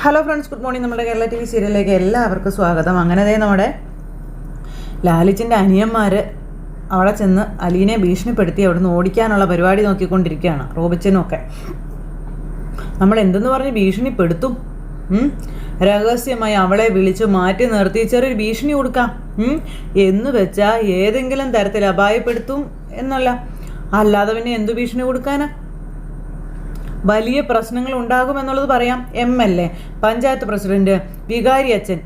Hello friends, good morning. നമ്മുടെ Kerala TV സീരിയലിലേക്ക് എല്ലാവർക്കും സ്വാഗതം. അങ്ങനെ നമ്മുടെ ലാലിച്ചിൻ്റെ അനിയന്മാർ അവിടെ ചെന്ന് അലീനെ ഭീഷണിപ്പെടുത്തി അവിടുന്ന് ഓടിക്കാനുള്ള പരിപാടി നോക്കിക്കൊണ്ടിരിക്കുകയാണ്. റോബിച്ചനുമൊക്കെ നമ്മൾ എന്തെന്ന് പറഞ്ഞ് ഭീഷണിപ്പെടുത്തും? രഹസ്യമായി അവളെ വിളിച്ച് മാറ്റി നിർത്തി ചെറിയൊരു ഭീഷണി കൊടുക്കാം എന്ന് വെച്ചാൽ ഏതെങ്കിലും തരത്തിൽ അപായപ്പെടുത്തും എന്നല്ല, അല്ലാതെ പിന്നെ എന്തു ഭീഷണി കൊടുക്കാനാ? വലിയ പ്രശ്നങ്ങൾ ഉണ്ടാകുമെന്നുള്ളത് പറയാം. MLA, പഞ്ചായത്ത് പ്രസിഡന്റ്, വികാരി അച്ഛൻ,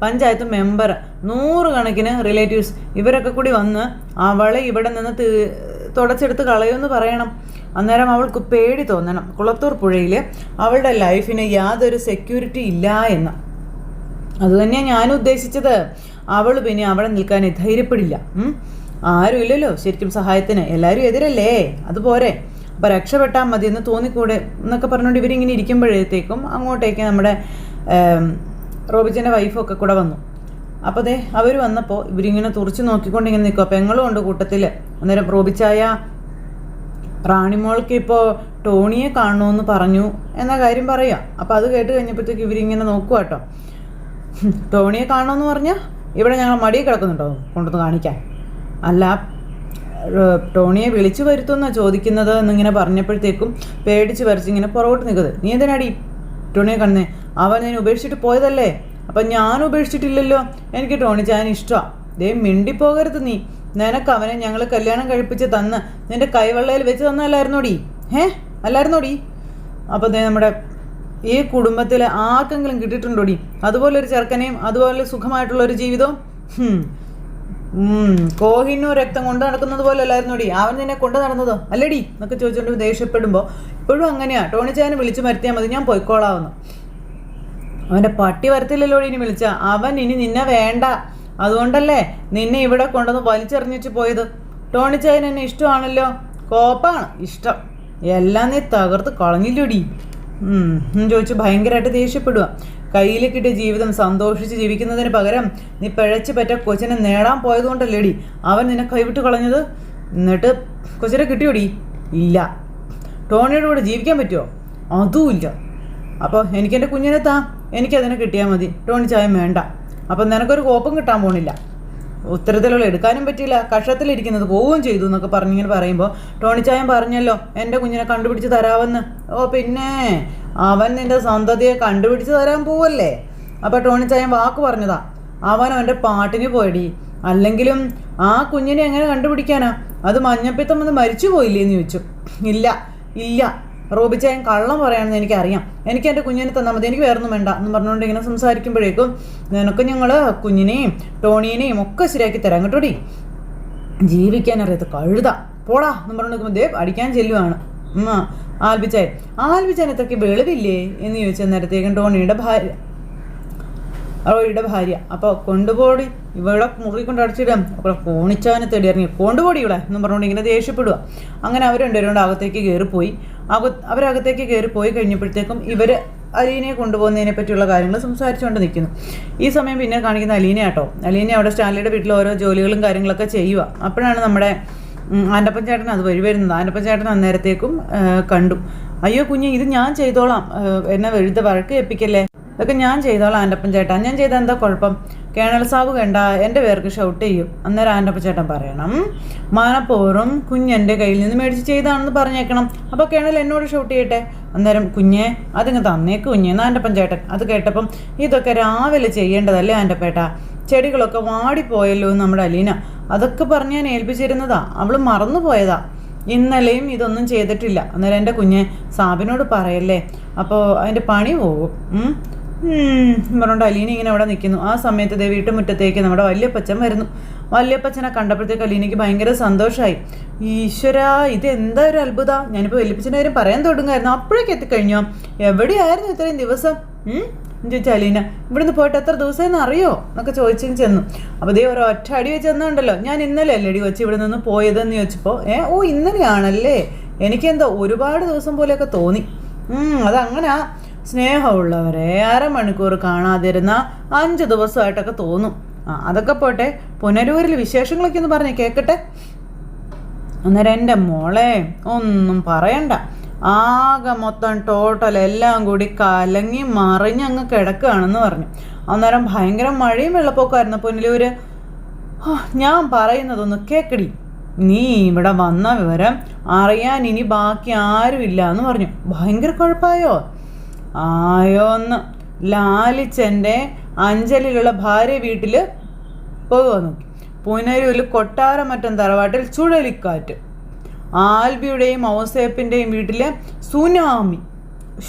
പഞ്ചായത്ത് മെമ്പർ, 100 കണക്കിന് റിലേറ്റീവ്സ്, ഇവരൊക്കെ കൂടി വന്ന് അവളെ ഇവിടെ നിന്ന് തുടച്ചെടുത്ത് കളയുമെന്ന് പറയണം. അന്നേരം അവൾക്ക് പേടി തോന്നണം. കുളത്തൂർ പുഴയിൽ അവളുടെ ലൈഫിന് യാതൊരു സെക്യൂരിറ്റി ഇല്ല എന്ന്. അതുതന്നെയാണ് ഞാനും ഉദ്ദേശിച്ചത്. അവൾ പിന്നെ അവിടെ നിൽക്കാൻ ധൈര്യപ്പെടില്ല. ആരും ഇല്ലല്ലോ ശരിക്കും സഹായത്തിന്, എല്ലാവരും എതിരല്ലേ, അതുപോരെ. അപ്പോൾ രക്ഷപ്പെട്ടാൽ മതി എന്ന് തോന്നിക്കൂടെ എന്നൊക്കെ പറഞ്ഞുകൊണ്ട് ഇവരിങ്ങനെ ഇരിക്കുമ്പോഴത്തേക്കും അങ്ങോട്ടേക്ക് നമ്മുടെ റോബിച്ചൻ്റെ വൈഫൊക്കെ കൂടെ വന്നു. അപ്പോൾ അവർ വന്നപ്പോൾ ഇവരിങ്ങനെ തുറച്ച് നോക്കിക്കൊണ്ട് ഇങ്ങനെ നിൽക്കും. പെങ്ങളും ഉണ്ട് കൂട്ടത്തിൽ. അന്നേരം റോബിച്ചായ റാണിമോൾക്ക് ഇപ്പോൾ ടോണിയെ കാണണമെന്ന് പറഞ്ഞു എന്ന കാര്യം പറയാം. അപ്പോൾ അത് കേട്ട് കഴിഞ്ഞപ്പോഴത്തേക്ക് ഇവരിങ്ങനെ നോക്കുക കേട്ടോ. ടോണിയെ കാണണമെന്ന് പറഞ്ഞാൽ ഇവിടെ ഞങ്ങൾ മടിയിൽ കിടക്കുന്നുണ്ടോ കൊണ്ടുവന്ന് കാണിക്കാൻ? അല്ല, ടോണിയെ വിളിച്ചു വരുത്തുമെന്നാണ് ചോദിക്കുന്നത് എന്നിങ്ങനെ പറഞ്ഞപ്പോഴത്തേക്കും പേടിച്ച് വരച്ചിങ്ങനെ പുറകോട്ട് നിൽക്കുന്നത്. നീ എന്തിനാടി ടോണിയെ കാണുന്നേ? അവൻ ഞാൻ ഉപേക്ഷിച്ചിട്ട് പോയതല്ലേ? അപ്പം ഞാൻ ഉപേക്ഷിച്ചിട്ടില്ലല്ലോ. എനിക്ക് ടോണി ചാൻ ഇഷ്ടമാണ്. മിണ്ടിപ്പോകരുത് നീ. നിനക്ക് അവനെ ഞങ്ങൾ കല്യാണം കഴിപ്പിച്ച് തന്ന് നിൻ്റെ കൈവെള്ളയിൽ വെച്ച് തന്നല്ലായിരുന്നോടി? അല്ലായിരുന്നോടി? അപ്പോൾ നമ്മുടെ ഈ കുടുംബത്തിൽ ആർക്കെങ്കിലും കിട്ടിയിട്ടുണ്ടോടി അതുപോലൊരു ചെറുക്കനെയും അതുപോലെ സുഖമായിട്ടുള്ളൊരു ജീവിതവും? കോഹിനൂർ രക്തം കൊണ്ട് നടക്കുന്നത് പോലെ അല്ലായിരുന്നോടി അവൻ നിന്നെ കൊണ്ട് നടന്നത് അല്ലേടി എന്നൊക്കെ ചോദിച്ചുകൊണ്ട് ദേഷ്യപ്പെടുമ്പോൾ ഇപ്പോഴും അങ്ങനെയാ. ടോണി ചായനെ വിളിച്ച് മരുത്തിയാൽ മതി, ഞാൻ പോയിക്കോളാവുന്നു. അവൻ്റെ പട്ടി വരത്തില്ലല്ലോ ഇനി വിളിച്ച. അവൻ ഇനി നിന്നെ വേണ്ട, അതുകൊണ്ടല്ലേ നിന്നെ ഇവിടെ കൊണ്ടുവന്ന് വലിച്ചെറിഞ്ഞിട്ട് പോയത്. ടോണി ചായൻ എന്നെ ഇഷ്ടമാണല്ലോ, കോപ്പാണ് ഇഷ്ടം, എല്ലാം നീ തകർത്ത് കളഞ്ഞില്ലോടി ചോദിച്ചു ഭയങ്കരമായിട്ട് ദേഷ്യപ്പെടുക. കയ്യിൽ കിട്ടിയ ജീവിതം സന്തോഷിച്ച് ജീവിക്കുന്നതിന് പകരം നീ പിഴച്ച് പറ്റ കൊച്ചിനെ നേടാൻ പോയതുകൊണ്ടല്ലേടി അവൻ നിന്നെ കൈവിട്ട് കളഞ്ഞത്. എന്നിട്ട് കൊച്ചിനെ കിട്ടിയോടി? ഇല്ല. ടോണിയുടെ കൂടെ ജീവിക്കാൻ പറ്റുമോ? അതുമില്ല. അപ്പോൾ എനിക്കെൻ്റെ കുഞ്ഞിനെ എനിക്കതിനെ കിട്ടിയാൽ മതി, ടോണി ചായം വേണ്ട. അപ്പം നിനക്കൊരു കോപ്പം കിട്ടാൻ പോണില്ല, ഉത്തരത്തിലുള്ള എടുക്കാനും പറ്റില്ല, കഷത്തിലിരിക്കുന്നത് പോവുകയും ചെയ്തു എന്നൊക്കെ പറഞ്ഞിങ്ങനെ പറയുമ്പോൾ ടോണി ചായം പറഞ്ഞല്ലോ എൻ്റെ കുഞ്ഞിനെ കണ്ടുപിടിച്ച് തരാമെന്ന്. പിന്നെ അവൻ നിൻ്റെ സന്തതിയെ കണ്ടുപിടിച്ച് തരാൻ പോവല്ലേ? അപ്പോൾ ടോണി ചായം വാക്ക് പറഞ്ഞതാ. അവൻ അവൻ്റെ പാട്ടിന് പോയടി. അല്ലെങ്കിലും ആ കുഞ്ഞിനെ എങ്ങനെ കണ്ടുപിടിക്കാനാ? അത് മഞ്ഞപ്പിത്തം വന്ന് മരിച്ചു പോയില്ലേ എന്ന് ചോദിച്ചു. ഇല്ല റോബിച്ചായൻ കള്ളം പറയാണെന്ന് എനിക്കറിയാം. എനിക്ക് എൻ്റെ കുഞ്ഞിനെ തന്നാൽ മതി, എനിക്ക് വേറൊന്നും വേണ്ട എന്ന് പറഞ്ഞുകൊണ്ട് ഇങ്ങനെ സംസാരിക്കുമ്പോഴേക്കും നിനക്ക് ഞങ്ങൾ കുഞ്ഞിനെയും ടോണീനെയും ഒക്കെ ശരിയാക്കി തരാം കേട്ടോടി. ജീവിക്കാൻ അറിയാത്ത കഴുത പോടാ എന്ന് പറഞ്ഞുകൊണ്ട് അടിക്കാൻ ചെല്ലുവാണ് ആൽബിച്ചായൻ ഇത്രയ്ക്ക് വെളിവില്ലേ എന്ന് ചോദിച്ച നേരത്തേക്കും ടോണിയുടെ ഭാര്യ അപ്പോൾ കൊണ്ടുപോടി ഇവിടെ മുറി കൊണ്ട് അടച്ചിടാം, അപ്പോൾ കോണിച്ചാനെ തേടി ഇറങ്ങി കൊണ്ടുപോടി ഇവിടെ എന്നും പറഞ്ഞുകൊണ്ട് ഇങ്ങനെ ദേഷ്യപ്പെടുക. അങ്ങനെ അവർ രണ്ടുപേരും അകത്തേക്ക് കയറിപ്പോയി. അവരകത്തേക്ക് കയറിപ്പോയി കഴിഞ്ഞപ്പോഴത്തേക്കും ഇവർ അലീനയെ കൊണ്ടുപോകുന്നതിനെ പറ്റിയുള്ള കാര്യങ്ങൾ സംസാരിച്ചുകൊണ്ട് നിൽക്കുന്നു. ഈ സമയം പിന്നെ കാണിക്കുന്ന അലീന കേട്ടോ. അലീന അവിടെ സ്റ്റാൻലിയുടെ വീട്ടിൽ ഓരോ ജോലികളും കാര്യങ്ങളൊക്കെ ചെയ്യുക. അപ്പോഴാണ് നമ്മുടെ ആൻ്റപ്പൻ ചേട്ടൻ അത് വഴി വരുന്നത്. ആൻ്റപ്പൻ ചേട്ടൻ അന്നേരത്തേക്കും കണ്ടു. അയ്യോ കുഞ്ഞ്, ഇത് ഞാൻ ചെയ്തോളാം, എന്നെ വെഴുത വഴക്ക് ഏൽപ്പിക്കല്ലേ, ഇതൊക്കെ ഞാൻ ചെയ്തോളാം ആൻ്റപ്പൻ ചേട്ടാ, ഞാൻ ചെയ്താൽ എന്താ കുഴപ്പം? കേണൽ സാബ് കണ്ട എൻ്റെ പേർക്ക് ഷൗട്ട് ചെയ്യും. അന്നേരം ആൻ്റപ്പൻ ചേട്ടൻ പറയണം മനപ്പോറും കുഞ്ഞെൻ്റെ കയ്യിൽ നിന്ന് മേടിച്ച് ചെയ്താണെന്ന് പറഞ്ഞേക്കണം. അപ്പോൾ കേണൽ എന്നോട് ഷൗട്ട് ചെയ്യട്ടെ. അന്നേരം കുഞ്ഞെ അതിങ്ങ് തന്നേക്ക് കുഞ്ഞെന്ന് ആൻ്റപ്പൻ ചേട്ടൻ. അത് കേട്ടപ്പം ഇതൊക്കെ രാവിലെ ചെയ്യേണ്ടതല്ലേ ആൻ്റപ്പേട്ട, ചെടികളൊക്കെ വാടിപ്പോയല്ലോ നമ്മുടെ അലീന, അതൊക്കെ പറഞ്ഞ് ഞാൻ ഏൽപ്പിച്ചിരുന്നതാ, അവൾ മറന്നുപോയതാ, ഇന്നലെയും ഇതൊന്നും ചെയ്തിട്ടില്ല. അന്നേരം എൻ്റെ കുഞ്ഞെ സാബിനോട് പറയല്ലേ, അപ്പോൾ അതിൻ്റെ പണി പോകും പറഞ്ഞുകൊണ്ട് അലീന ഇങ്ങനെ അവിടെ നിൽക്കുന്നു. ആ സമയത്ത് വീട്ടുമുറ്റത്തേക്ക് നമ്മുടെ വല്യപ്പച്ചൻ വരുന്നു. വല്യപ്പച്ചനെ കണ്ടപ്പോഴത്തേക്ക് അലീനയ്ക്ക് ഭയങ്കര സന്തോഷമായി. ഈശ്വര, ഇതെന്താ ഒരു അത്ഭുത, ഞാനിപ്പോൾ വല്യപ്പച്ചൻ്റെ കാര്യം പറയാൻ തുടങ്ങായിരുന്നു, അപ്പോഴേക്ക് എത്തിക്കഴിഞ്ഞോ? എവിടെയായിരുന്നു ഇത്രയും ദിവസം ചോദിച്ചാൽ അലീന. ഇവിടുന്ന് പോയിട്ട് എത്ര ദിവസമെന്ന് അറിയോ എന്നൊക്കെ ചോദിച്ചു ചെന്നു. അപ്പോൾ ഒരു ഒറ്റ അടി വെച്ച് ചെന്നുണ്ടല്ലോ, ഞാൻ ഇന്നലെ അല്ലേ അടി വെച്ച് ഇവിടെ നിന്ന് പോയതെന്ന് ചോദിച്ചപ്പോൾ ഇന്നലെയാണല്ലേ, എനിക്കെന്തോ ഒരുപാട് ദിവസം പോലെയൊക്കെ തോന്നി. അതങ്ങനെ സ്നേഹമുള്ളവരെ അരമണിക്കൂർ കാണാതിരുന്ന 5 ദിവസമായിട്ടൊക്കെ തോന്നും. അതൊക്കെ പോട്ടെ, പുനരൂരിൽ വിശേഷങ്ങളൊക്കെ ഒന്ന് പറഞ്ഞ് കേൾക്കട്ടെ. അന്നേരം എൻ്റെ മോളെ ഒന്നും പറയണ്ട, ആകെ മൊത്തം ടോട്ടൽ എല്ലാം കൂടി കലങ്ങി മറിഞ്ഞങ്ങ് കിടക്കുകയാണെന്ന് പറഞ്ഞു. അന്നേരം ഭയങ്കര മഴയും വെള്ളപ്പൊക്കമായിരുന്നു പുനലൂര്. ഞാൻ പറയുന്നതൊന്ന് കേക്കടി, നീ ഇവിടെ വന്ന വിവരം അറിയാൻ ഇനി ബാക്കി ആരുമില്ല എന്ന് പറഞ്ഞു. ഭയങ്കര കുഴപ്പമായോ? ആയോന്ന്. ലാലിച്ചൻ്റെ അഞ്ചലിലുള്ള ഭാര്യ വീട്ടിൽ പോകുക നോക്കി. പുനലൂരിൽ കൊട്ടാരമറ്റം തറവാട്ടിൽ ചുഴലിക്കാറ്റ്. ആൽബിയുടെയും ഔസേപ്പിൻ്റെയും വീട്ടിലെ സുനാമി.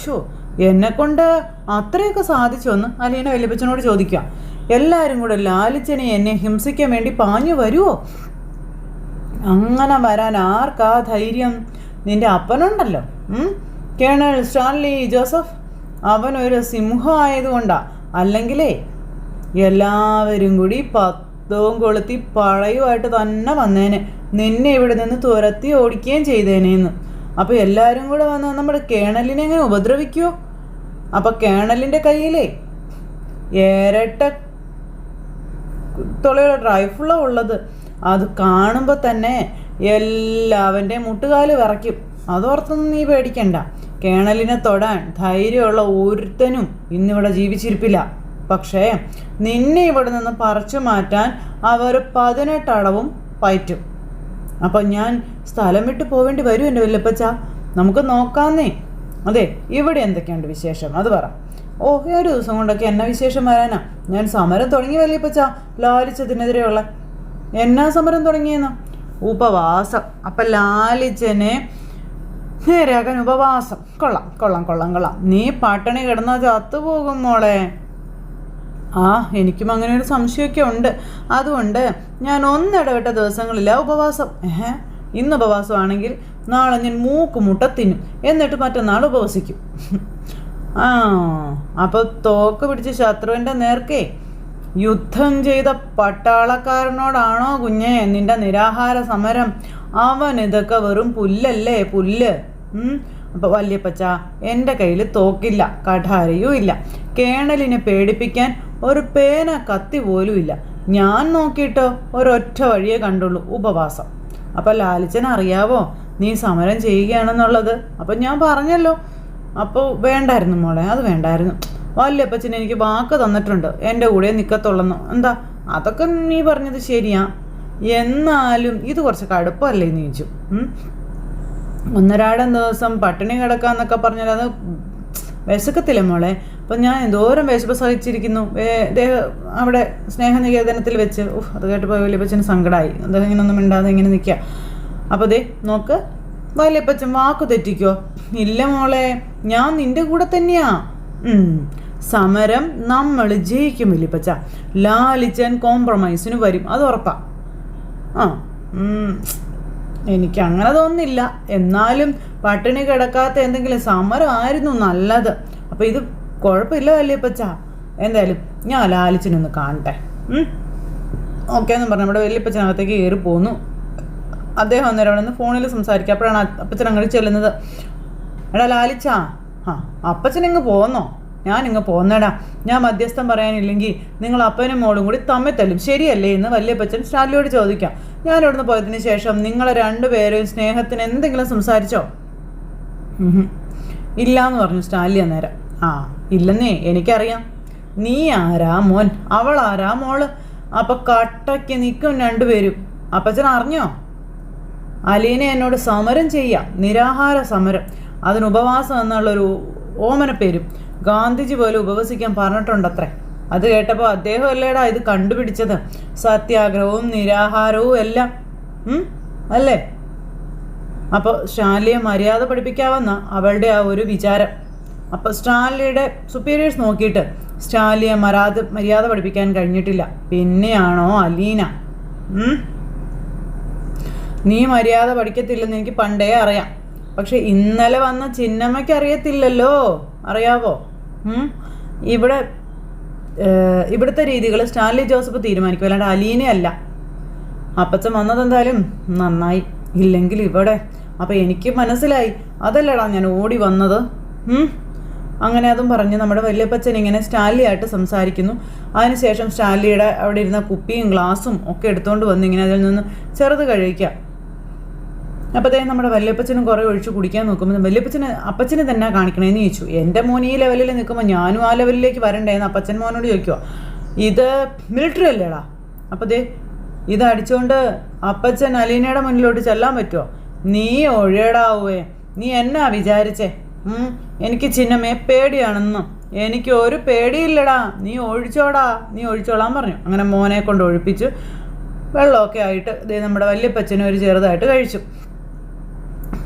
എന്നെക്കൊണ്ട് അത്രയൊക്കെ സാധിച്ചോന്ന് അലീന വല്യപ്പച്ചനോട് ചോദിക്കുക. എല്ലാവരും കൂടെ ലാലിച്ചനെ എന്നെ ഹിംസിക്കാൻ വേണ്ടി പാഞ്ഞു വരുമോ? അങ്ങനെ വരാൻ ആർക്കാ ധൈര്യം? നിന്റെ അപ്പനുണ്ടല്ലോ, കേണൽ സ്റ്റാൻലി ജോസഫ്. അവനൊരു സിംഹം ആയതുകൊണ്ടാ. അല്ലെങ്കിലേ എല്ലാവരും കൂടി പത്തവും കൊളുത്തി പഴയുമായിട്ട് തന്നെ വന്നേനെ. നിന്നെ ഇവിടെ നിന്ന് തുരത്തി ഓടിക്കുകയും ചെയ്തേനേന്ന്. അപ്പോൾ എല്ലാവരും കൂടെ വന്ന് നമ്മുടെ കേണലിനെ എങ്ങനെ ഉപദ്രവിക്കുമോ? അപ്പം കേണലിൻ്റെ കയ്യിലേ ഇരട്ട തുളയുള്ള റൈഫിളാണ് ഉള്ളത്. അത് കാണുമ്പോൾ തന്നെ എല്ലാവൻ്റെയും മുട്ടുകാല് വിറയ്ക്കും. അതോർത്തൊന്നും നീ പേടിക്കണ്ട. കേണലിനെ തൊടാൻ ധൈര്യമുള്ള ഒരുത്തനും ഇന്നിവിടെ ജീവിച്ചിരിപ്പില്ല. പക്ഷേ നിന്നെ ഇവിടെ നിന്ന് പറിച്ചു മാറ്റാൻ അവർ 18 അടവും പയറ്റും. അപ്പം ഞാൻ സ്ഥലം വിട്ട് പോവേണ്ടി വരും എൻ്റെ വല്യപ്പച്ച. നമുക്ക് നോക്കാന്നേ. അതെ, ഇവിടെ എന്തൊക്കെയുണ്ട് വിശേഷം അത് പറ. ഒരു ദിവസം കൊണ്ടൊക്കെ എന്നാ വിശേഷം വരാനാ? ഞാൻ സമരം തുടങ്ങി വല്യപ്പച്ച, ലാലിച്ചതിനെതിരെയുള്ള. എന്നാ സമരം തുടങ്ങിയെന്ന്? ഉപവാസം. അപ്പം ലാലിച്ചനെ നേരെയാക്കാൻ ഉപവാസം. കൊള്ളാം കൊള്ളാം കൊള്ളാം കൊള്ളാം. നീ പട്ടിണി കിടന്നാൽ ചത്തുപോകും മോളെ. എനിക്കും അങ്ങനെ ഒരു സംശയമൊക്കെ ഉണ്ട്. അതുകൊണ്ട് ഞാൻ ഒന്നിടവിട്ട ദിവസങ്ങളില്ല ഉപവാസം. ഇന്ന് ഉപവാസമാണെങ്കിൽ നാളെ ഞാൻ മൂക്കുമുട്ട തിന്നും, എന്നിട്ട് മറ്റന്നാൾ ഉപവസിക്കും. അപ്പോൾ തോക്ക് പിടിച്ച് ശത്രുവിൻ്റെ നേർക്കേ യുദ്ധം ചെയ്ത പട്ടാളക്കാരനോടാണോ കുഞ്ഞേ നിന്റെ നിരാഹാര സമരം? അവൻ ഇതൊക്കെ വെറും പുല്ലല്ലേ, പുല്ല്. അപ്പോൾ വല്യപ്പച്ച, എൻ്റെ കയ്യിൽ തോക്കില്ല, കഠാരയും ഇല്ല. കേണലിനെ പേടിപ്പിക്കാൻ ഒരു പേന കത്തി പോലും ഇല്ല. ഞാൻ നോക്കിയിട്ടോ ഒരൊറ്റ വഴിയേ കണ്ടുള്ളൂ, ഉപവാസം. അപ്പം ലാലിച്ചൻ അറിയാവോ നീ സമരം ചെയ്യുകയാണെന്നുള്ളത്? അപ്പം ഞാൻ പറഞ്ഞല്ലോ. അപ്പോൾ വേണ്ടായിരുന്നു മോളെ, അത് വേണ്ടായിരുന്നു. വല്യപ്പച്ചൻ എനിക്ക് വാക്ക് തന്നിട്ടുണ്ട് എൻ്റെ കൂടെ നിൽക്കത്തുള്ളെന്ന്. എന്താ? അതൊക്കെ നീ പറഞ്ഞത് ശരിയാ. എന്നാലും ഇത് കുറച്ച് കടുപ്പമല്ലേ എന്ന് ചോദിച്ചു. ഒന്നരാടം ദിവസം പട്ടിണി കിടക്കാന്നൊക്കെ പറഞ്ഞാൽ അത് വിശക്കത്തില്ലേ മോളെ? അപ്പം ഞാൻ എന്തോരം വിശപ്പ് സഹിച്ചിരിക്കുന്നു അവിടെ സ്നേഹനികേതനത്തിൽ വെച്ച്. അത് കേട്ടപ്പോൾ വല്യപ്പച്ചന് സങ്കടമായി. അദ്ദേഹം ഇങ്ങനെ ഒന്നും മിണ്ടാതെ ഇങ്ങനെ നിൽക്കുക. അപ്പോൾ ദേ നോക്ക്, വല്യപ്പച്ചൻ വാക്ക് തെറ്റിക്കോ? ഇല്ല മോളെ, ഞാൻ നിൻ്റെ കൂടെ തന്നെയാ. സമരം നമ്മൾ ജയിക്കും വല്യപ്പച്ച. ലാലിച്ചൻ കോംപ്രമൈസിന് വരും, അത് ഉറപ്പാ. എനിക്ക് അങ്ങനെ തോന്നുന്നില്ല. എന്നാലും പട്ടിണി കിടക്കാത്ത എന്തെങ്കിലും സമരമായിരുന്നു നല്ലത്. അപ്പോൾ ഇത് കുഴപ്പമില്ല വല്യപ്പച്ച. എന്തായാലും ഞാൻ ലാലിച്ചനൊന്ന് കാണട്ടെ. ഓക്കെ എന്ന് പറഞ്ഞു നമ്മുടെ വല്യപ്പച്ചനകത്തേക്ക് കയറി പോന്നു. അദ്ദേഹം അന്നേരം അവിടെ നിന്ന് ഫോണിൽ സംസാരിക്കുക. അപ്പോഴാണ് അപ്പച്ചൻ അങ്ങോട്ട് ചെല്ലുന്നത്. എടാ ലാലിച്ചാ, അപ്പച്ചനിങ്ങ് പോന്നോ? ഞാനിങ്ങ് പോന്നേടാ. ഞാൻ മധ്യസ്ഥം പറയാനില്ലെങ്കിൽ നിങ്ങൾ അപ്പനും മോളും കൂടി തമ്മിൽ തല്ലും, ശരിയല്ലേ എന്ന് വല്യപ്പച്ചൻ സ്റ്റാലിയോട് ചോദിക്കാം. ഞാൻ ഇവിടുന്ന് പോയതിന് ശേഷം നിങ്ങളെ രണ്ടുപേരും സ്നേഹത്തിന് എന്തെങ്കിലും സംസാരിച്ചോ? ഇല്ലാന്ന് പറഞ്ഞു സ്റ്റാലി അന്നേരം. ഇല്ലെന്നേ എനിക്കറിയാം. നീ ആരാ മോൻ, അവൾ ആരാ മോള്? അപ്പം കട്ടയ്ക്ക് നിൽക്കും രണ്ടുപേരും. അപ്പച്ചൻ അറിഞ്ഞോ? അലീന എന്നോട് സമരം ചെയ്യാം, നിരാഹാര സമരം. അതിന് ഉപവാസം എന്നുള്ളൊരു ഓമന പേരും. ഗാന്ധിജി പോലും ഉപവസിക്കാൻ പറഞ്ഞിട്ടുണ്ടത്രേ. അത് കേട്ടപ്പോൾ അദ്ദേഹം അല്ലേടാ ഇത് കണ്ടുപിടിച്ചത്. സത്യാഗ്രഹവും നിരാഹാരവും എല്ലാം അല്ലേ? അപ്പോൾ സ്റ്റാൻലിയെ മര്യാദ പഠിപ്പിക്കാമെന്ന അവളുടെ ആ ഒരു വിചാരം. അപ്പോൾ സ്റ്റാൻലിയുടെ സുപ്പീരിയേഴ്സ് നോക്കിയിട്ട് സ്റ്റാൻലിയെ മര്യാദ പഠിപ്പിക്കാൻ കഴിഞ്ഞിട്ടില്ല. പിന്നെയാണോ അലീന? നീ മര്യാദ പഠിക്കത്തില്ലെന്ന് എനിക്ക് പണ്ടേ അറിയാം. പക്ഷെ ഇന്നലെ വന്ന ചിന്നമ്മയ്ക്ക് അറിയത്തില്ലല്ലോ, അറിയാവോ? ഇവിടുത്തെ രീതികൾ സ്റ്റാൻലി ജോസഫ് തീരുമാനിക്കും, അല്ലാണ്ട് അലീനയല്ല. അപ്പച്ചൻ വന്നതെന്തായാലും നന്നായി. ഇല്ലെങ്കിൽ ഇവിടെ അപ്പം എനിക്ക് മനസ്സിലായി, അതല്ലടാ ഞാൻ ഓടി വന്നത്. അങ്ങനെ അതും പറഞ്ഞ് നമ്മുടെ വല്യപ്പച്ചൻ ഇങ്ങനെ സ്റ്റാൻലിയായിട്ട് സംസാരിക്കുന്നു. അതിനുശേഷം സ്റ്റാൻലിയുടെ അവിടെ ഇരുന്ന കുപ്പിയും ഗ്ലാസും ഒക്കെ എടുത്തുകൊണ്ട് വന്ന് ഇങ്ങനെ അതിൽ നിന്ന് ചെറുത് കഴിക്കുക. അപ്പോൾ അതേ നമ്മുടെ വല്യപ്പച്ചനും കുറേ ഒഴിച്ച് കുടിക്കാൻ നോക്കുമ്പോൾ അപ്പച്ചന് തന്നെ കാണിക്കണേന്ന് ചോദിച്ചു. എൻ്റെ മോൻ ഈ ലെവലിൽ നിൽക്കുമ്പോൾ ഞാനും ആ ലെവലിലേക്ക് വരണ്ടേന്ന് അപ്പച്ചൻ മോനോട് ചോദിക്കുമോ? ഇത് മിലിറ്ററി അല്ലേടാ. അപ്പോൾ ദേ ഇത് അടിച്ചുകൊണ്ട് അപ്പച്ചൻ അലീനയുടെ മുന്നിലോട്ട് ചെല്ലാൻ പറ്റുമോ? നീ ഒഴിയടാവേ, നീ എന്നാ വിചാരിച്ചേ? എനിക്ക് ചിന്നമ്മയെ പേടിയാണെന്നും. എനിക്ക് ഒരു പേടിയില്ലടാ, നീ ഒഴിച്ചോളാൻ പറഞ്ഞു. അങ്ങനെ മോനെ കൊണ്ട് ഒഴിപ്പിച്ചു. വെള്ളമൊക്കെ ആയിട്ട് ഇതേ നമ്മുടെ വല്യപ്പച്ചനും ഒരു ചെറുതായിട്ട് കഴിച്ചു.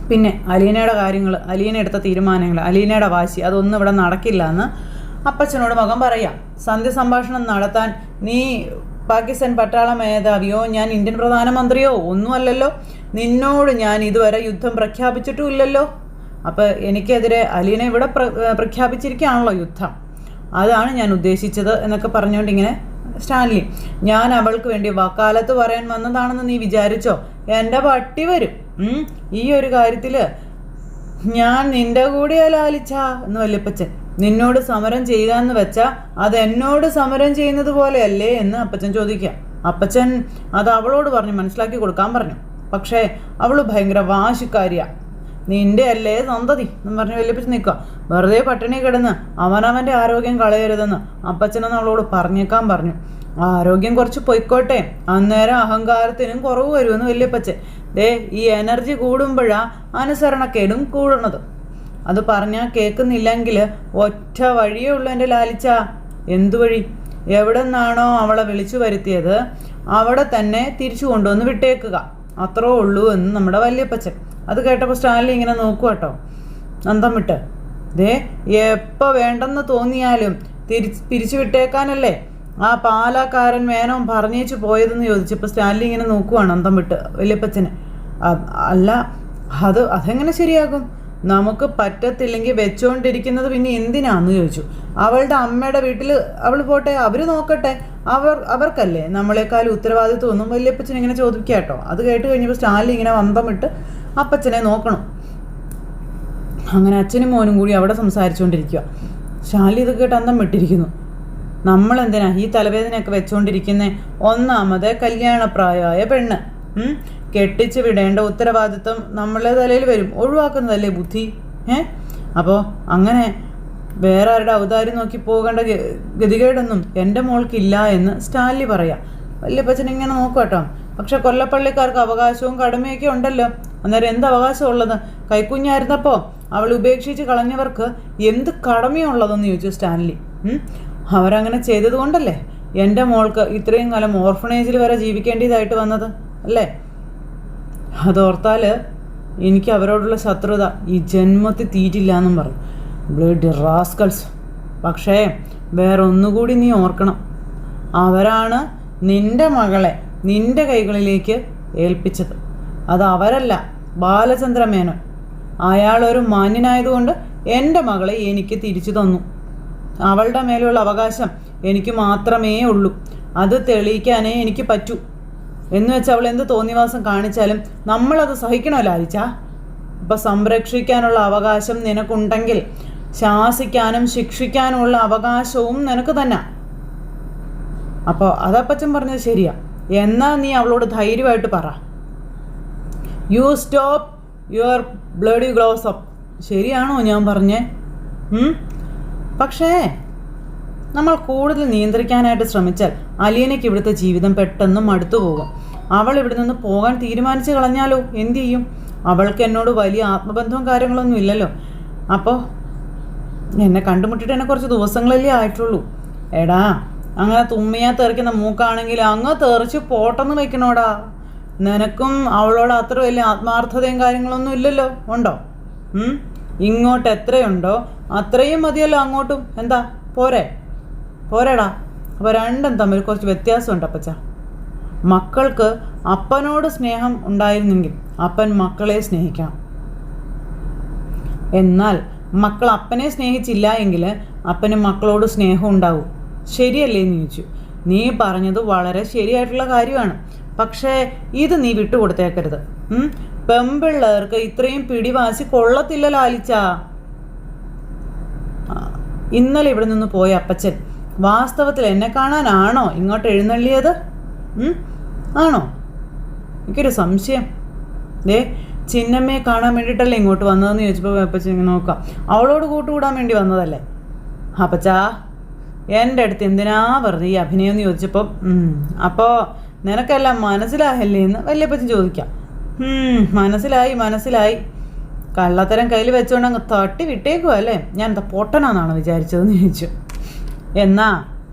പിന്നെ അലീനയുടെ കാര്യങ്ങൾ, അലീന എടുത്ത തീരുമാനങ്ങൾ, അലീനയുടെ വാശി, അതൊന്നും ഇവിടെ നടക്കില്ല എന്ന് അപ്പച്ചനോട് മകൻ പറയാം. സന്ധ്യ സംഭാഷണം നടത്താൻ നീ പാകിസ്ഥാൻ പട്ടാള മേധാവിയോ ഞാൻ ഇന്ത്യൻ പ്രധാനമന്ത്രിയോ ഒന്നുമല്ലല്ലോ. നിന്നോട് ഞാൻ ഇതുവരെ യുദ്ധം പ്രഖ്യാപിച്ചിട്ടും ഇല്ലല്ലോ. അപ്പോൾ എനിക്കെതിരെ അലീന ഇവിടെ പ്രഖ്യാപിച്ചിരിക്കുകയാണല്ലോ യുദ്ധം. അതാണ് ഞാൻ ഉദ്ദേശിച്ചത് എന്നൊക്കെ പറഞ്ഞുകൊണ്ട് ഇങ്ങനെ സ്റ്റാൻലി, ഞാൻ അവൾക്ക് വേണ്ടി വക്കാലത്ത് പറയാൻ വന്നതാണെന്ന് നീ വിചാരിച്ചോ? എൻ്റെ പട്ടി വരും. ഈ ഒരു കാര്യത്തിൽ ഞാൻ നിൻ്റെ കൂടെയാ ലാലിച്ച എന്ന് വല്യപ്പച്ചൻ. നിന്നോട് സമരം ചെയ്യുക എന്ന് വെച്ചാൽ അത് എന്നോട് സമരം ചെയ്യുന്നത് പോലെയല്ലേ എന്ന് അപ്പച്ചൻ ചോദിക്കാം. അപ്പച്ചൻ അത് അവളോട് പറഞ്ഞു മനസ്സിലാക്കി കൊടുക്കാൻ പറഞ്ഞു. പക്ഷേ അവൾ ഭയങ്കര വാശിക്കാരിയാണ്. നിൻ്റെ അല്ലേ സന്തതി എന്ന് പറഞ്ഞ് വല്യപ്പച്ചൻ നിൽക്കുക. വെറുതെ പട്ടിണി കിടന്ന് അവനവൻ്റെ ആരോഗ്യം കളയരുതെന്ന് അപ്പച്ചനെന്ന് അവളോട് പറഞ്ഞേക്കാൻ പറഞ്ഞു. ആരോഗ്യം കുറച്ച് പൊയ്ക്കോട്ടെ, അന്നേരം അഹങ്കാരത്തിനും കുറവ് വരുമെന്ന് വല്യപ്പച്ചൻ. ഈ എനർജി കൂടുമ്പോഴാ അനുസരണക്കേടും കൂടുന്നത്. അത് പറഞ്ഞാൽ കേൾക്കുന്നില്ലെങ്കിൽ ഒറ്റ വഴിയേ ഉള്ളൂ എൻ്റെ ലാലിച്ച. എന്തു വഴി? എവിടെ നിന്നാണോ അവളെ വിളിച്ചു വരുത്തിയത് അവിടെ തന്നെ തിരിച്ചു കൊണ്ടുവന്ന് വിട്ടേക്കുക, അത്രേ ഉള്ളൂ എന്ന് നമ്മുടെ വല്യപ്പച്ചൻ. അത് കേട്ടപ്പോൾ സ്റ്റാൻലി ഇങ്ങനെ നോക്കുക കേട്ടോ, അന്തം വിട്ട്. എപ്പോൾ വേണ്ടെന്ന് തോന്നിയാലും പിരിച്ചു വിട്ടേക്കാനല്ലേ ആ പാലക്കാരൻ മേനോൻ പറഞ്ഞേച്ച് പോയതെന്ന് ചോദിച്ചപ്പോൾ സ്റ്റാൻലി ഇങ്ങനെ നോക്കുവാണ് അന്തം വിട്ട് വല്യപ്പച്ചന്. അല്ല, അതെങ്ങനെ ശരിയാകും? നമുക്ക് പറ്റത്തില്ലെങ്കിൽ വെച്ചുകൊണ്ടിരിക്കുന്നത് പിന്നെ എന്തിനാന്ന് ചോദിച്ചു. അവളുടെ അമ്മയുടെ വീട്ടിൽ അവൾ പോട്ടെ, അവർ നോക്കട്ടെ, അവർക്കല്ലേ നമ്മളെക്കാളും ഉത്തരവാദിത്വം ഒന്നും വല്യപ്പച്ചൻ ഇങ്ങനെ ചോദിക്കുക കേട്ടോ. അത് കേട്ട് കഴിഞ്ഞപ്പോൾ സ്റ്റാൻലി ഇങ്ങനെ വന്തം വിട്ട് അപ്പച്ചനെ നോക്കണം. അങ്ങനെ അച്ഛനും മോനും കൂടി അവിടെ സംസാരിച്ചുകൊണ്ടിരിക്കുക. സ്റ്റാൻലി ഇത് കേട്ട് അന്തം വിട്ടിരിക്കുന്നു. നമ്മളെന്തിനാ ഈ തലവേദനയൊക്കെ വെച്ചുകൊണ്ടിരിക്കുന്നേ? ഒന്നാമത് കല്യാണപ്രായമായ പെണ്ണ്, കെട്ടിച്ച് വിടേണ്ട ഉത്തരവാദിത്വം നമ്മളെ തലയിൽ വരും. ഒഴിവാക്കുന്നതല്ലേ ബുദ്ധി? അപ്പോൾ അങ്ങനെ വേറെ ആരുടെ ഔദാര്യം നോക്കി പോകേണ്ട ഗതികേടൊന്നും എൻ്റെ മോൾക്കില്ല എന്ന് സ്റ്റാൻലി പറയാം. വല്യപ്പച്ചൻ ഇങ്ങനെ നോക്കുക കേട്ടോ. പക്ഷെ കൊല്ലപ്പള്ളിക്കാർക്ക് അവകാശവും കടമയൊക്കെ ഉണ്ടല്ലോ. അന്നേരം എന്ത് അവകാശമുള്ളത്? കൈക്കുഞ്ഞായിരുന്നപ്പോൾ അവൾ ഉപേക്ഷിച്ച് കളഞ്ഞവർക്ക് എന്ത് കടമയുള്ളതെന്ന് ചോദിച്ചു സ്റ്റാൻലി. അവരങ്ങനെ ചെയ്തത് കൊണ്ടല്ലേ എൻ്റെ മോൾക്ക് ഇത്രയും കാലം ഓർഫണേജിൽ വരെ ജീവിക്കേണ്ടതായിട്ട് വന്നത് അല്ലേ? അതോർത്താൽ എനിക്ക് അവരോടുള്ള ശത്രുത ഈ ജന്മത്തിൽ തീറ്റില്ല എന്നും പറഞ്ഞു. Bloody rascals. പക്ഷേ വേറൊന്നുകൂടി നീ ഓർക്കണം, അവരാണ് നിൻ്റെ മകളെ നിൻ്റെ കൈകളിലേക്ക് ഏൽപ്പിച്ചത്. അത് അവരല്ല, ബാലചന്ദ്ര മേനോൻ. അയാളൊരു മാന്യനായതുകൊണ്ട് എൻ്റെ മകളെ എനിക്ക് തിരിച്ചു തന്നു. അവളുടെ മേലുള്ള അവകാശം എനിക്ക് മാത്രമേ ഉള്ളൂ. അത് തെളിയിക്കാനേ എനിക്ക് പറ്റൂ. എന്ന് വെച്ചാൽ അവൾ എന്ത് തോന്നിവാസം കാണിച്ചാലും നമ്മളത് സഹിക്കണമല്ലോ ആരിച്ച. ഇപ്പം സംരക്ഷിക്കാനുള്ള അവകാശം നിനക്കുണ്ടെങ്കിൽ ശാസിക്കാനും ശിക്ഷിക്കാനുമുള്ള അവകാശവും നിനക്ക് തന്നെ. അപ്പോൾ അതപ്പച്ചൻ പറഞ്ഞത് ശരിയാ. എന്നാ നീ അവളോട് ധൈര്യമായിട്ട് പറ, you stop your bloody gloves up. ശരിയാണോ ഞാൻ പറഞ്ഞേ? പക്ഷേ നമ്മൾ കൂടുതൽ നിയന്ത്രിക്കാനായിട്ട് ശ്രമിച്ചാൽ അലീനയ്ക്ക് ഇവിടുത്തെ ജീവിതം പെട്ടെന്ന് മടുത്തു പോകും. അവൾ ഇവിടെ നിന്ന് പോകാൻ തീരുമാനിച്ച് കളഞ്ഞാലോ എന്തു ചെയ്യും? അവൾക്ക് എന്നോട് വലിയ ആത്മബന്ധവും കാര്യങ്ങളൊന്നും ഇല്ലല്ലോ. അപ്പോൾ എന്നെ കണ്ടുമുട്ടിയിട്ട് എന്നെ കുറച്ച് ദിവസങ്ങളല്ലേ ആയിട്ടുള്ളൂ. എടാ, അങ്ങനെ തുമ്മിയാ തെറിക്കുന്ന മൂക്കാണെങ്കിൽ അങ്ങ് തെറിച്ച് പോട്ടെന്ന് വെക്കണോടാ. നിനക്കും അവളോട് അത്ര വലിയ ആത്മാർത്ഥതയും കാര്യങ്ങളൊന്നും ഇല്ലല്ലോ. ഉണ്ടോ? ഇങ്ങോട്ട് എത്രയുണ്ടോ അത്രയും മതിയല്ലോ അങ്ങോട്ടും. എന്താ പോരേടാ. അപ്പോൾ രണ്ടും തമ്മിൽ കുറച്ച് വ്യത്യാസമുണ്ട് അപ്പച്ച. മക്കൾക്ക് അപ്പനോട് സ്നേഹം ഉണ്ടായിരുന്നെങ്കിൽ അപ്പൻ മക്കളെ സ്നേഹിക്കണം. എന്നാൽ മക്കൾ അപ്പനെ സ്നേഹിച്ചില്ല എങ്കിൽ അപ്പന് മക്കളോട് സ്നേഹം ഉണ്ടാവും. ശരിയല്ലേ എന്ന് ചോദിച്ചു. നീ പറഞ്ഞത് വളരെ ശരിയായിട്ടുള്ള കാര്യമാണ്. പക്ഷേ ഇത് നീ വിട്ടുകൊടുത്തേക്കരുത്. പെമ്പിള്ളേർക്ക് ഇത്രയും പിടിവാശി കൊള്ളത്തില്ല ലാലിച്ച. ഇന്നലെ ഇവിടെ നിന്ന് പോയ അപ്പച്ചൻ വാസ്തവത്തിൽ എന്നെ കാണാനാണോ ഇങ്ങോട്ട് എഴുന്നള്ളിയത്? ആണോ? എനിക്കൊരു സംശയം. ചിന്നമ്മയെ കാണാൻ വേണ്ടിയിട്ടല്ലേ ഇങ്ങോട്ട് വന്നതെന്ന് ചോദിച്ചപ്പോൾ അപ്പച്ചൻ ഇങ്ങനെ നോക്കാം, അവളോട് കൂട്ടുകൂടാൻ വേണ്ടി വന്നതല്ലേ. അപ്പച്ചാ എൻ്റെ അടുത്ത് എന്തിനാ വെറുതെ ഈ അഭിനയം എന്ന് ചോദിച്ചപ്പോൾ അപ്പോൾ നിനക്കെല്ലാം മനസ്സിലായല്ലേ എന്ന് വല്യപ്പച്ചൻ ചോദിക്കാം. മനസ്സിലായി. കള്ളത്തരം കയ്യിൽ വെച്ചുകൊണ്ട് അങ്ങ് തട്ടി വിട്ടേക്കുവാ അല്ലേ, ഞാൻ എന്താ പൊട്ടനാന്നാണ് വിചാരിച്ചതെന്ന് ചോദിച്ചു. എന്നാ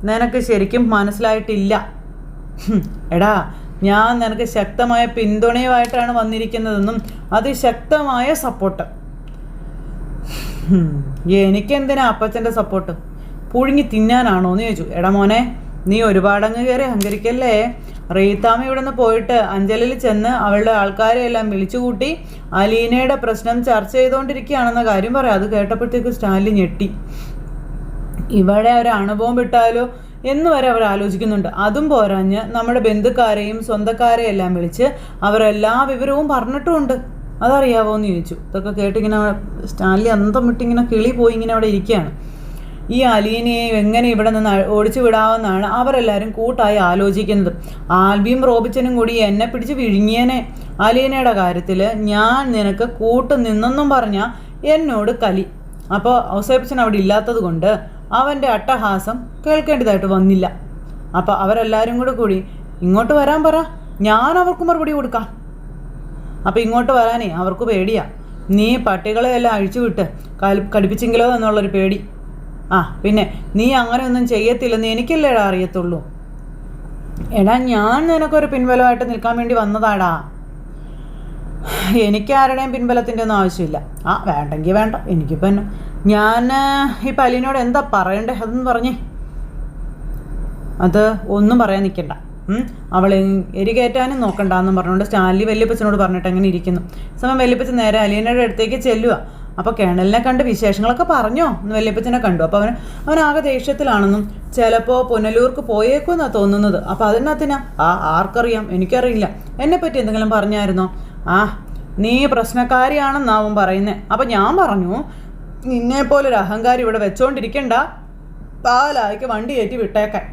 നിനക്ക് ശരിക്കും മനസ്സിലായിട്ടില്ല. എടാ, ഞാൻ നിനക്ക് ശക്തമായ പിന്തുണയുമായിട്ടാണ് വന്നിരിക്കുന്നതെന്നും അതിശക്തമായ സപ്പോർട്ട്. എനിക്കെന്തിനാ അപ്പച്ചൻ്റെ സപ്പോർട്ട്? പുഴുങ്ങി തിന്നാനാണോ എന്ന് ചോദിച്ചു. എടാ മോനെ, നീ ഒരുപാടങ്ങ് കയറി അഹങ്കരിക്കല്ലേ. റീത്താമ്മ ഇവിടെ നിന്ന് പോയിട്ട് അഞ്ജലിൽ ചെന്ന് അവളുടെ ആൾക്കാരെ എല്ലാം വിളിച്ചുകൂട്ടി അലീനയുടെ പ്രശ്നം ചർച്ച ചെയ്തുകൊണ്ടിരിക്കുകയാണെന്ന കാര്യം പറയാം. അത് കേട്ടപ്പോഴത്തേക്ക് സ്റ്റാലിൻ ഞെട്ടി. ഇവിടെ ഒരു അണുബോംബ് ഇട്ടാലോ എന്ന് വരെ അവർ ആലോചിക്കുന്നുണ്ട്. അതും പോരാഞ്ഞ് നമ്മുടെ ബന്ധുക്കാരെയും സ്വന്തക്കാരെയും എല്ലാം വിളിച്ച് അവരെല്ലാ വിവരവും പറഞ്ഞിട്ടുമുണ്ട്. അതറിയാവോ എന്ന് ചോദിച്ചു. ഇതൊക്കെ കേട്ടിങ്ങനെ സ്റ്റാലിൻ അന്തം വിട്ടിങ്ങനെ കിളി പോയി ഇങ്ങനെ അവിടെ ഇരിക്കുകയാണ്. ഈ അലീനയെ എങ്ങനെ ഇവിടെ നിന്ന് ഓടിച്ചു വിടാമെന്നാണ് അവരെല്ലാവരും കൂട്ടായി ആലോചിക്കുന്നത്. ആൽബിയും റോബിച്ചനും കൂടി എന്നെ പിടിച്ച് വിഴുങ്ങിയനെ. അലീനയുടെ കാര്യത്തിൽ ഞാൻ നിനക്ക് കൂട്ട് നിന്നെന്നും പറഞ്ഞാൽ എന്നോട് കലി. അപ്പോൾ ഔസേപ്പച്ചൻ അവിടെ ഇല്ലാത്തത് കൊണ്ട് അവൻ്റെ അട്ടഹാസം കേൾക്കേണ്ടതായിട്ട് വന്നില്ല. അപ്പോൾ അവരെല്ലാവരും കൂടി ഇങ്ങോട്ട് വരാൻ പറ, ഞാൻ അവർക്ക് മറുപടി കൊടുക്കാം. അപ്പോൾ ഇങ്ങോട്ട് വരാനേ അവർക്ക് പേടിയാ. നീ പട്ടികളെയെല്ലാം അഴിച്ചുവിട്ട് കടിപ്പിച്ചെങ്കിലോ എന്നുള്ളൊരു പേടി. പിന്നെ നീ അങ്ങനെയൊന്നും ചെയ്യത്തില്ലെന്ന് എനിക്കല്ലേടാ അറിയത്തുള്ളൂ. എടാ, ഞാൻ നിനക്കൊരു പിൻബലമായിട്ട് നിൽക്കാൻ വേണ്ടി വന്നതാടാ. എനിക്കാരുടെയും പിൻബലത്തിൻ്റെ ഒന്നും ആവശ്യമില്ല. വേണ്ടെങ്കിൽ വേണ്ട, എനിക്കിപ്പോൾ തന്നെ ഞാൻ ഈ പല്ലിനോട് എന്താ പറയണ്ടേ അതൊന്നും പറഞ്ഞേ. അത് ഒന്നും പറയാൻ നിൽക്കണ്ട, അവളെ എരികേറ്റാനും നോക്കണ്ടെന്നും പറഞ്ഞുകൊണ്ട് സ്റ്റാൻലി വല്യപ്പച്ചനോട് പറഞ്ഞിട്ട് അങ്ങനെ ഇരിക്കുന്നു. സമയം വല്യപ്പച്ചൻ നേരെ അലീനയുടെ അടുത്തേക്ക് ചെല്ലുക. അപ്പോൾ കേണലിനെ കണ്ട് വിശേഷങ്ങളൊക്കെ പറഞ്ഞോ എന്ന് വല്യപ്പച്ചനെ കണ്ടു. അപ്പോൾ അവനാകെ ദേഷ്യത്തിലാണെന്നും ചിലപ്പോൾ പുനലൂർക്ക് പോയേക്കുമെന്നാണ് തോന്നുന്നത്. അപ്പോൾ അതിനകത്തിനാ ആർക്കറിയാം, എനിക്കറിയില്ല. എന്നെപ്പറ്റി എന്തെങ്കിലും പറഞ്ഞായിരുന്നോ? നീ പ്രശ്നക്കാരിയാണെന്നാവും പറയുന്നത്. അപ്പം ഞാൻ പറഞ്ഞു, നിന്നെപ്പോലൊരു അഹങ്കാരി ഇവിടെ വെച്ചോണ്ടിരിക്കണ്ട, പാലായിക്ക് വണ്ടി കയറ്റി വിട്ടേക്കാൻ.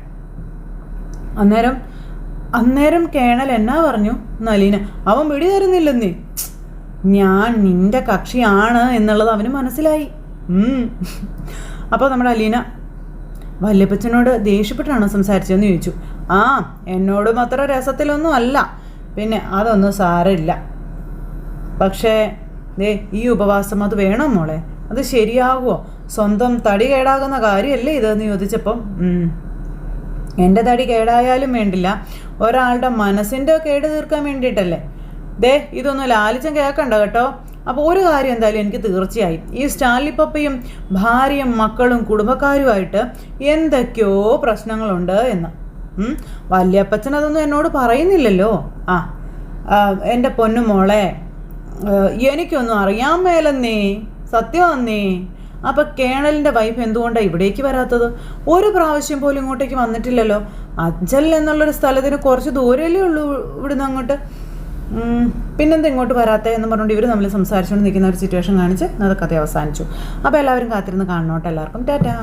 അന്നേരം കേണൽ എന്നാ പറഞ്ഞു നലീന? അവൻ പിടി തരുന്നില്ലെന്നേ. ഞാൻ നിന്റെ കക്ഷിയാണ് എന്നുള്ളത് അവന് മനസ്സിലായി. അപ്പോൾ നമ്മുടെ അലീന വല്യപ്പച്ചനോട് ദേഷ്യപ്പെട്ടാണോ സംസാരിച്ചതെന്ന് ചോദിച്ചു. എന്നോടും അത്ര രസത്തിലൊന്നും അല്ല, പിന്നെ അതൊന്നും സാരമില്ല. പക്ഷേ ഈ ഉപവാസം അത് വേണോ മോളെ? അത് ശരിയാകുമോ? സ്വന്തം തടി കേടാകുന്ന കാര്യമല്ലേ ഇതെന്ന് ചോദിച്ചപ്പം എൻ്റെ തടി കേടായാലും വേണ്ടില്ല, ഒരാളുടെ മനസ്സിൻ്റെ കേട് തീർക്കാൻ വേണ്ടിയിട്ടല്ലേ. ഇതൊന്നും ലാലിച്ചൻ കേൾക്കണ്ട കേട്ടോ. അപ്പോൾ ഒരു കാര്യം എന്തായാലും എനിക്ക് തീർച്ചയായും, ഈ സ്റ്റാൻലി പപ്പയും ഭാര്യയും മക്കളും കുടുംബക്കാരുമായിട്ട് എന്തൊക്കെയോ പ്രശ്നങ്ങളുണ്ട് എന്ന്. വല്യപ്പച്ചൻ അതൊന്നും എന്നോട് പറയുന്നില്ലല്ലോ. എൻ്റെ പൊന്നു മോളെ, എനിക്കൊന്നും അറിയാൻ മേലെന്നേ, സത്യമാന്നേ. അപ്പം കേണലിൻ്റെ വൈഫ് എന്തുകൊണ്ടാണ് ഇവിടേക്ക് വരാത്തത്? ഒരു പ്രാവശ്യം പോലും ഇങ്ങോട്ടേക്ക് വന്നിട്ടില്ലല്ലോ. അഞ്ചൽ എന്നുള്ളൊരു സ്ഥലത്തിന് കുറച്ച് ദൂരമല്ലേ ഉള്ളൂ ഇവിടുന്ന് അങ്ങോട്ട്. പിന്നെന്താ ഇങ്ങോട്ട് വരാത്തേ എന്ന് പറഞ്ഞുകൊണ്ട് ഇവർ തമ്മിൽ സംസാരിച്ചുകൊണ്ട് നിൽക്കുന്ന ഒരു സിറ്റുവേഷൻ കാണിച്ച് അത് കഥ അവസാനിച്ചു. അപ്പോൾ എല്ലാവരും കാത്തിരുന്ന് കാണണോട്ടെ. എല്ലാവർക്കും ടാറ്റാ.